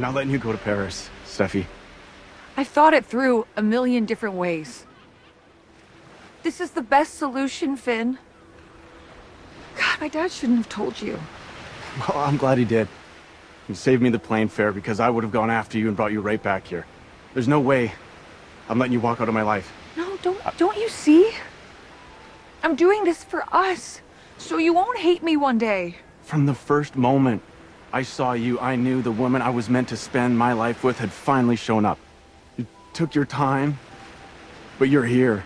not letting you go to Paris, Steffi. I've thought it through a million different ways. This is the best solution, Finn. God, my dad shouldn't have told you. Well, I'm glad he did. He saved me the plane fare because I would have gone after you and brought you right back here. There's no way I'm letting you walk out of my life. No, don't you see? I'm doing this for us, so you won't hate me one day. From the first moment I saw you, I knew the woman I was meant to spend my life with had finally shown up. You took your time, but you're here.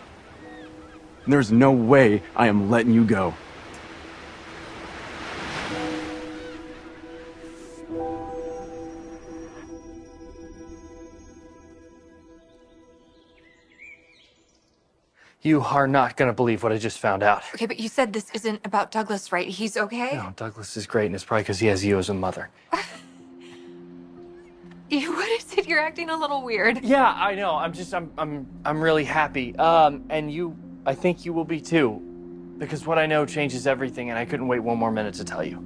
And there's no way I am letting you go. You are not gonna believe what I just found out. Okay, but you said this isn't about Douglas, right? He's okay? No, Douglas is great, and it's probably because he has you as a mother. What is it? You're acting a little weird. Yeah, I know. I'm really happy. And I think you will be too, because what I know changes everything, and I couldn't wait one more minute to tell you.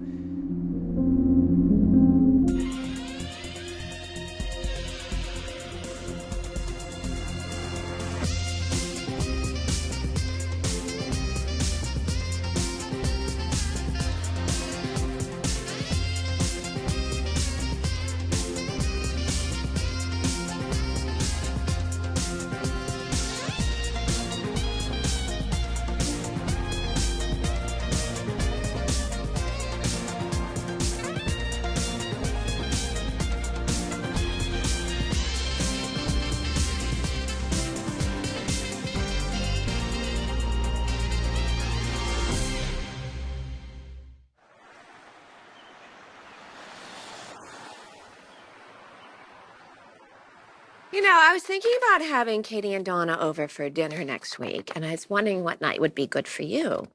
You know, I was thinking about having Katie and Donna over for dinner next week, and I was wondering what night would be good for you.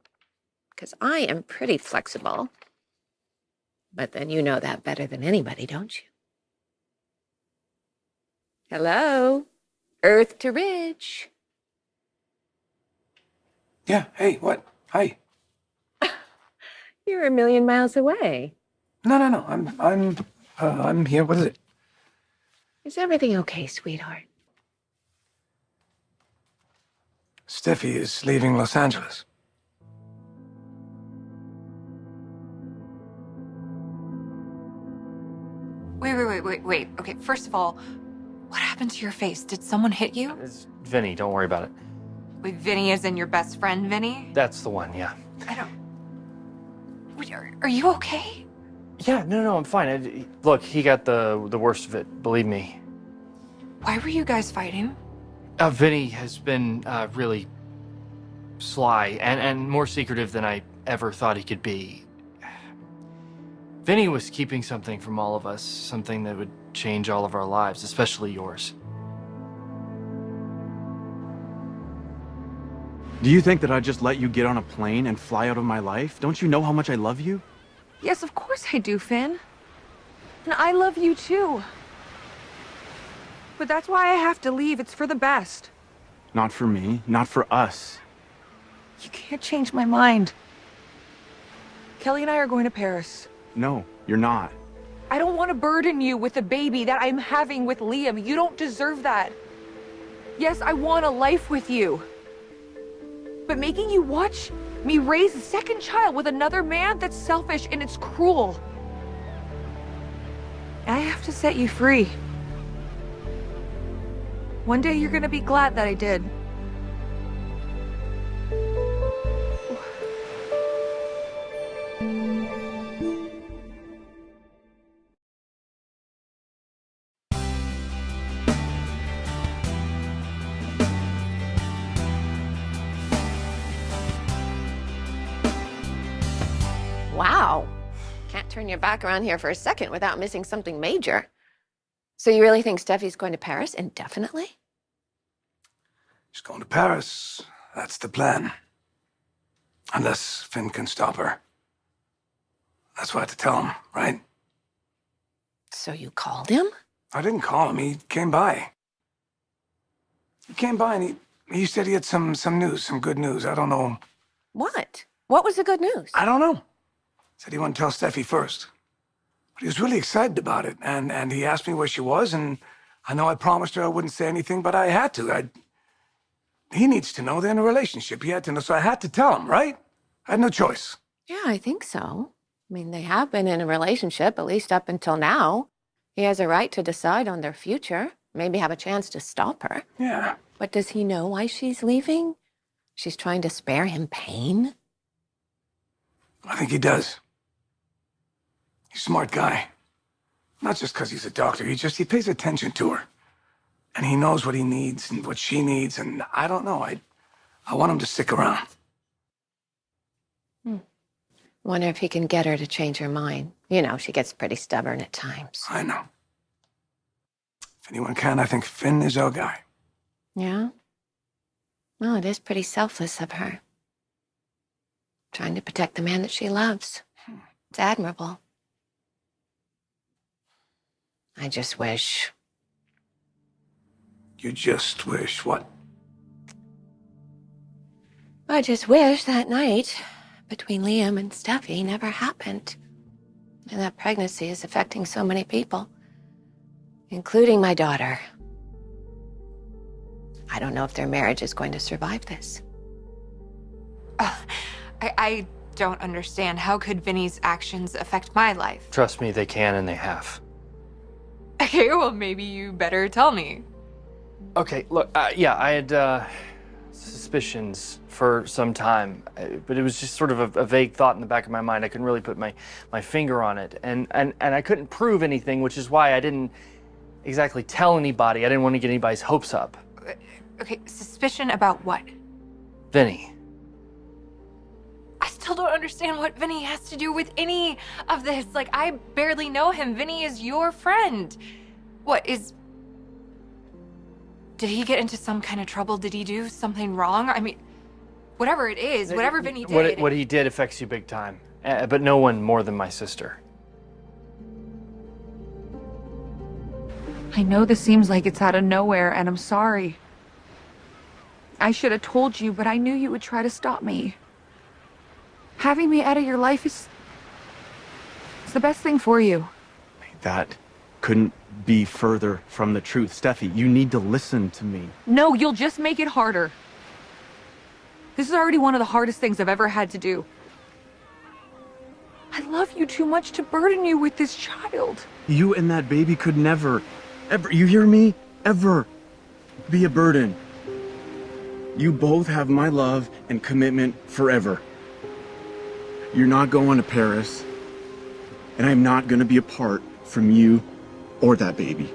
Because I am pretty flexible. But then you know that better than anybody, don't you? Hello? Earth to Ridge. Yeah, hey, what? Hi. You're a million miles away. No. I'm here. What is it? Is everything okay, sweetheart? Steffi is leaving Los Angeles. Wait. Okay, first of all, what happened to your face? Did someone hit you? It's Vinny, don't worry about it. Wait, Vinny is in your best friend, Vinny? That's the one, yeah. I don't... Wait, are you okay? Yeah, no, I'm fine. Look, he got the worst of it, believe me. Why were you guys fighting? Vinny has been really sly and more secretive than I ever thought he could be. Vinny was keeping something from all of us, something that would change all of our lives, especially yours. Do you think that I'd just let you get on a plane and fly out of my life? Don't you know how much I love you? Yes, of course I do, Finn. And I love you too. But that's why I have to leave. It's for the best. Not for me, not for us. You can't change my mind. Kelly and I are going to Paris. No, you're not. I don't want to burden you with a baby that I'm having with Liam. You don't deserve that. Yes, I want a life with you. But making you watch me raise a second child with another man, that's selfish and it's cruel. I have to set you free. One day you're gonna be glad that I did. Wow. Can't turn your back around here for a second without missing something major. So you really think Steffi's going to Paris indefinitely? She's going to Paris. That's the plan. Unless Finn can stop her. That's what I had to tell him, right? So you called him? I didn't call him. He came by. He came by and he said he had some news, some good news. I don't know. What? What was the good news? I don't know. Said he wanted to tell Steffi first. But he was really excited about it, and he asked me where she was, and I know I promised her I wouldn't say anything, but I had to. He needs to know they're in a relationship. He had to know, so I had to tell him, right? I had no choice. Yeah, I think so. I mean, they have been in a relationship, at least up until now. He has a right to decide on their future, maybe have a chance to stop her. Yeah. But does he know why she's leaving? She's trying to spare him pain? I think he does. He's a smart guy. Not just because he's a doctor, he pays attention to her. And he knows what he needs and what she needs, and I don't know, I want him to stick around. Wonder if he can get her to change her mind. You know, she gets pretty stubborn at times. I know. If anyone can, I think Finn is our guy. Yeah? Well, it is pretty selfless of her. Trying to protect the man that she loves. It's admirable. I just wish... You just wish what? I just wish that night between Liam and Steffy never happened. And that pregnancy is affecting so many people, including my daughter. I don't know if their marriage is going to survive this. I don't understand. How could Vinny's actions affect my life? Trust me, they can and they have. Okay, well, maybe you better tell me. Okay, look, yeah, I had suspicions for some time, but it was just sort of a vague thought in the back of my mind. I couldn't really put my finger on it, and I couldn't prove anything, which is why I didn't exactly tell anybody. I didn't want to get anybody's hopes up. Okay, suspicion about what? Vinny. I still don't understand what Vinny has to do with any of this. Like, I barely know him. Vinny is your friend. Did he get into some kind of trouble? Did he do something wrong? I mean, whatever it is, whatever Vinny did. What he did affects you big time, but no one more than my sister. I know this seems like it's out of nowhere, and I'm sorry. I should have told you, but I knew you would try to stop me. Having me out of your life it's the best thing for you. That couldn't be further from the truth. Steffi, you need to listen to me. No, you'll just make it harder. This is already one of the hardest things I've ever had to do. I love you too much to burden you with this child. You and that baby could never, ever, you hear me? Ever be a burden. You both have my love and commitment forever. You're not going to Paris, and I'm not going to be apart from you or that baby.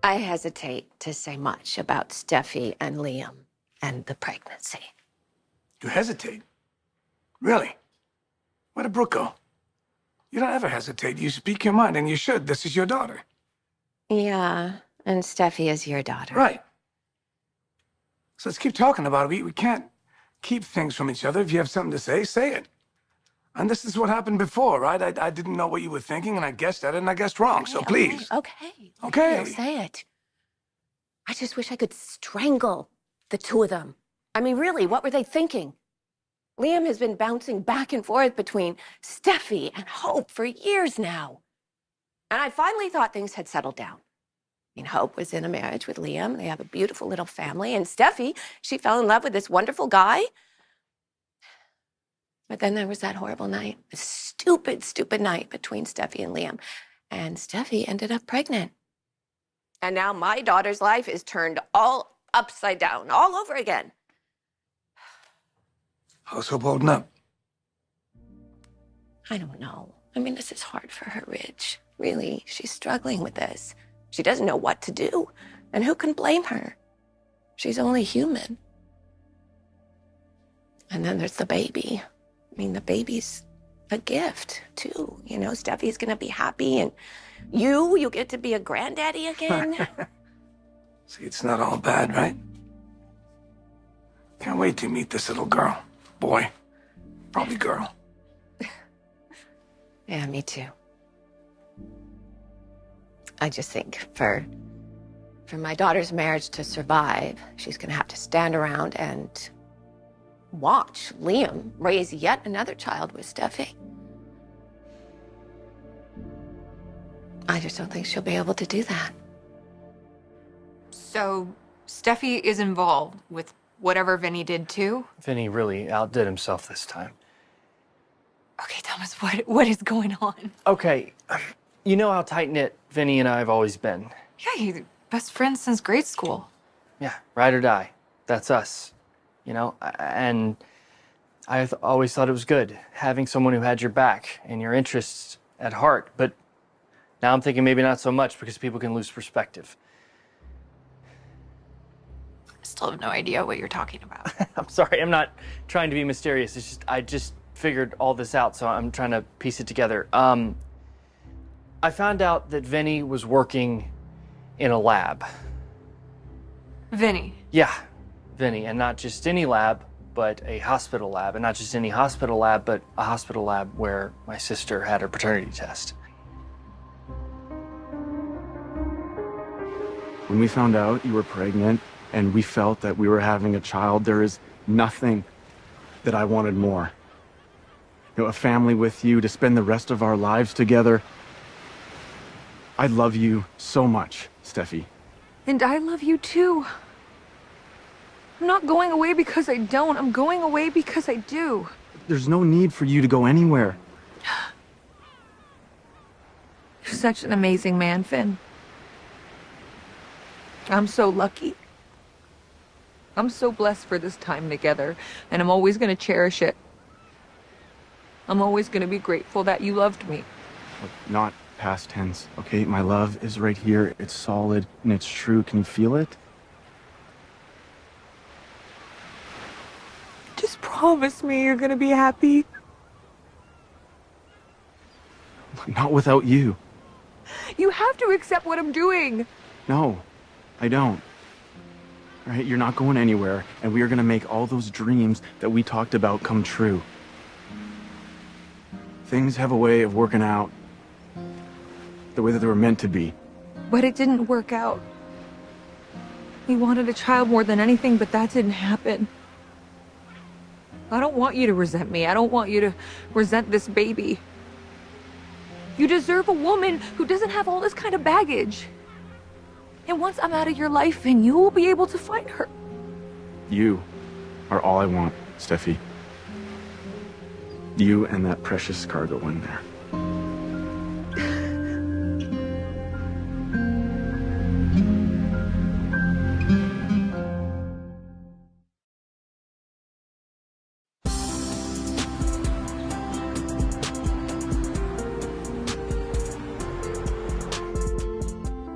I hesitate to say much about Steffi and Liam and the pregnancy. You hesitate? Really? Where'd Brooke go? You don't ever hesitate. You speak your mind, and you should. This is your daughter. Yeah, and Steffi is your daughter. Right. So let's keep talking about it. We can't keep things from each other. If you have something to say it. And this is what happened before, right? I didn't know what you were thinking, and I guessed at it, and I guessed wrong. So please. Okay. Okay. I'll say it. I just wish I could strangle the two of them. I mean, really, what were they thinking? Liam has been bouncing back and forth between Steffi and Hope for years now. And I finally thought things had settled down. I mean, Hope was in a marriage with Liam. They have a beautiful little family. And Steffi, she fell in love with this wonderful guy. But then there was that horrible night, a stupid, stupid night between Steffi and Liam. And Steffi ended up pregnant. And now my daughter's life is turned all upside down, all over again. How's Hope holding up? I don't know. I mean, this is hard for her, Rich. Really, she's struggling with this. She doesn't know what to do. And who can blame her? She's only human. And then there's the baby. I mean, the baby's a gift, too. You know, Steffi's gonna be happy, and you get to be a granddaddy again. See, it's not all bad, right? Can't wait to meet this little girl. Boy. Probably girl. Yeah, me too. I just think for my daughter's marriage to survive, she's gonna have to stand around and watch Liam raise yet another child with Steffi. I just don't think she'll be able to do that. So, Steffi is involved with whatever Vinny did too? Vinny really outdid himself this time. Okay, Thomas, what is going on? Okay, you know how tight-knit Vinny and I have always been. Yeah, you're best friends since grade school. Yeah, ride or die. That's us. You know, and I always thought it was good having someone who had your back and your interests at heart, but now I'm thinking maybe not so much because people can lose perspective. I still have no idea what you're talking about. I'm sorry, I'm not trying to be mysterious. It's just, I just figured all this out, so I'm trying to piece it together. I found out that Vinny was working in a lab. Vinny. Yeah, Vinny, and not just any lab, but a hospital lab, and not just any hospital lab, but a hospital lab where my sister had her paternity test. When we found out you were pregnant and we felt that we were having a child, there is nothing that I wanted more. You know, a family with you to spend the rest of our lives together. I love you so much, Steffi. And I love you too. I'm not going away because I don't. I'm going away because I do. There's no need for you to go anywhere. You're such an amazing man, Finn. I'm so lucky. I'm so blessed for this time together, and I'm always going to cherish it. I'm always going to be grateful that you loved me. Look, not past tense, okay? My love is right here. It's solid and it's true. Can you feel it? Just promise me you're going to be happy. Not without you. You have to accept what I'm doing. No, I don't. All right, you're not going anywhere, and we are gonna make all those dreams that we talked about come true. Things have a way of working out the way that they were meant to be. But it didn't work out. We wanted a child more than anything, but that didn't happen. I don't want you to resent me. I don't want you to resent this baby. You deserve a woman who doesn't have all this kind of baggage. And once I'm out of your life, and you will be able to find her. You are all I want, Steffi. You and that precious cargo in there.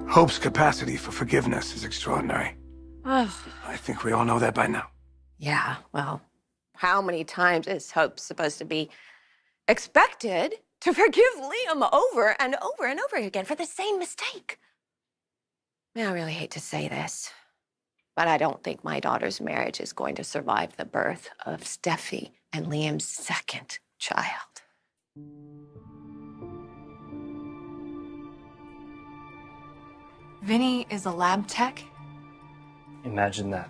Hope's capacity for forgiveness is extraordinary. Ugh. I think we all know that by now. Yeah, well, how many times is Hope supposed to be expected to forgive Liam over and over and over again for the same mistake? Now, I really hate to say this, but I don't think my daughter's marriage is going to survive the birth of Steffi and Liam's second child. Vinny is a lab tech Imagine that.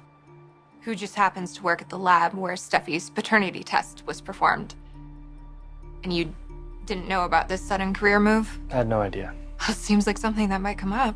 who just happens to work at the lab where Steffi's paternity test was performed. And you didn't know about this sudden career move? I had no idea. Seems like something that might come up.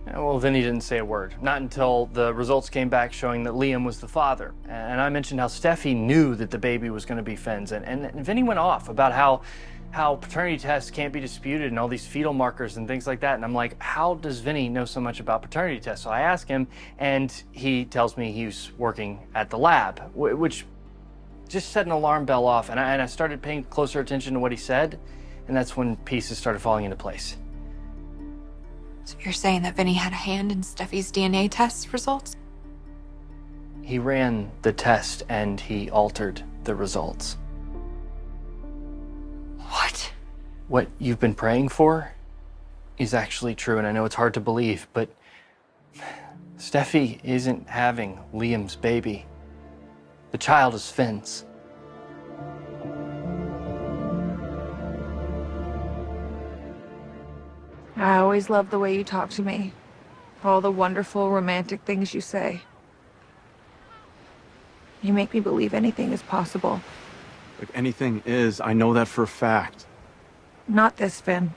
Yeah, well, Vinny didn't say a word. Not until the results came back showing that Liam was the father. And I mentioned how Steffi knew that the baby was going to be Finn's. And Vinny went off about how paternity tests can't be disputed and all these fetal markers and things like that. And I'm like, how does Vinny know so much about paternity tests? So I ask him, and he tells me he's working at the lab, which just set an alarm bell off. And I started paying closer attention to what he said, and that's when pieces started falling into place. So you're saying that Vinny had a hand in Steffi's DNA test results? He ran the test and he altered the results. What? What you've been praying for is actually true, and I know it's hard to believe, but Steffi isn't having Liam's baby. The child is Finn's. I always love the way you talk to me. All the wonderful, romantic things you say. You make me believe anything is possible. If anything is, I know that for a fact. Not this, Finn.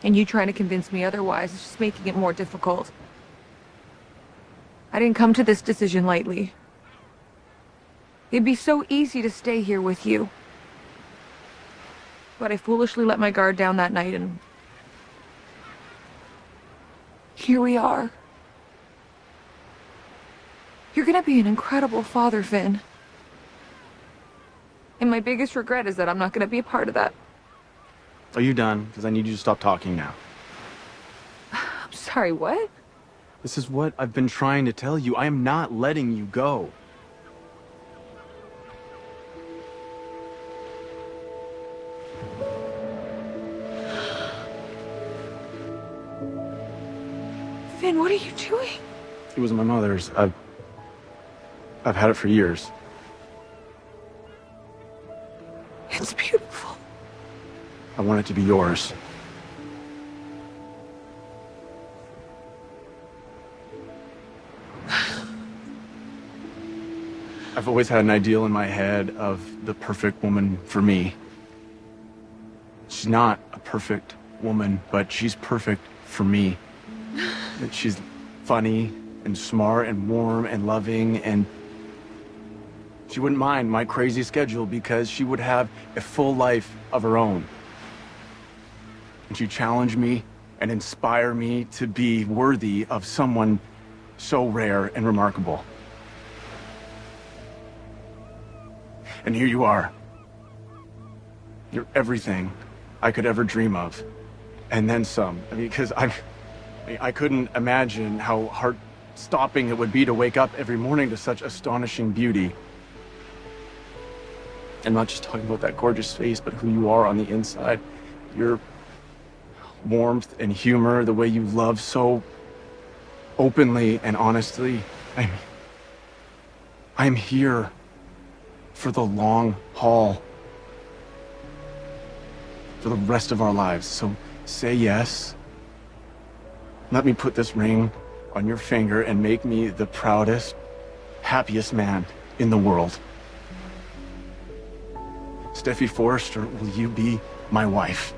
And you trying to convince me otherwise is just making it more difficult. I didn't come to this decision lightly. It'd be so easy to stay here with you. But I foolishly let my guard down that night, and here we are. You're gonna be an incredible father, Finn. And my biggest regret is that I'm not gonna be a part of that. Are you done? Because I need you to stop talking now. I'm sorry, what? This is what I've been trying to tell you. I am not letting you go. Finn, what are you doing? It was my mother's. I've had it for years. It's beautiful. I want it to be yours. I've always had an ideal in my head of the perfect woman for me. She's not a perfect woman, but she's perfect for me. She's funny and smart and warm and loving, and she wouldn't mind my crazy schedule because she would have a full life of her own. And she'd challenge me and inspire me to be worthy of someone so rare and remarkable. And here you are. You're everything I could ever dream of. And then some. I mean, because I couldn't imagine how heart-stopping it would be to wake up every morning to such astonishing beauty. I'm not just talking about that gorgeous face, but who you are on the inside. Your warmth and humor, the way you love so openly and honestly. I'm here for the long haul. For the rest of our lives. So say yes. Let me put this ring on your finger and make me the proudest, happiest man in the world. Steffy Forrester, will you be my wife?